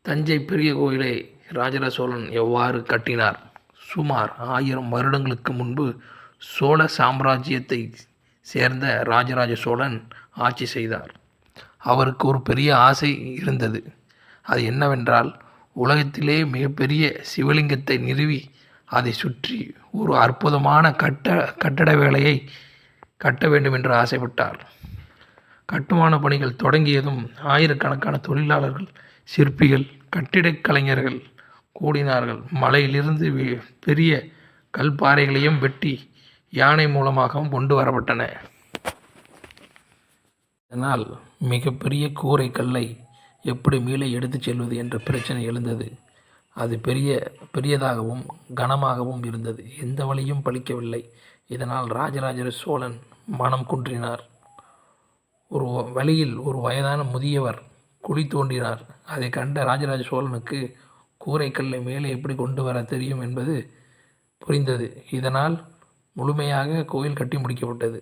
தஞ்சை பெரிய கோயிலை ராஜராஜ சோழன் எவ்வாறு கட்டினார்? சுமார் 1000 வருடங்களுக்கு முன்பு சோழ சாம்ராஜ்யத்தைச் சேர்ந்த ராஜராஜ சோழன் ஆட்சி செய்தார். அவருக்கு ஒரு பெரிய ஆசை இருந்தது. அது என்னவென்றால், உலகத்திலே மிகப்பெரிய சிவலிங்கத்தை நிறுவி அதை சுற்றி ஒரு அற்புதமான கட்டட வேலையை கட்ட வேண்டும் என்று ஆசைப்பட்டார். கட்டுமான பணிகள் தொடங்கியதும் ஆயிரக்கணக்கான தொழிலாளர்கள், சிற்பிகள், கட்டிடக் கலைஞர்கள் கூடினார்கள். மலையிலிருந்து பெரிய கல்பாறைகளையும் வெட்டி யானை மூலமாகவும் கொண்டு வரப்பட்டன. இதனால் மிகப்பெரிய கூரை கல்லை எப்படி மேலே எடுத்துச் செல்வது என்ற பிரச்சனை எழுந்தது. அது பெரியதாகவும் கனமாகவும் இருந்தது. எந்த வழியும் பலிக்கவில்லை. இதனால் ராஜராஜ சோழன் மனம் குன்றினார். ஒரு வழியில் ஒரு வயதான முதியவர் குழி தோண்டினார். அதை கண்ட ராஜராஜ சோழனுக்கு கூரைக்கல்லை மேலே எப்படி கொண்டு வர தெரியும் என்பது புரிந்தது. இதனால் முழுமையாக கோயில் கட்டி முடிக்கப்பட்டது.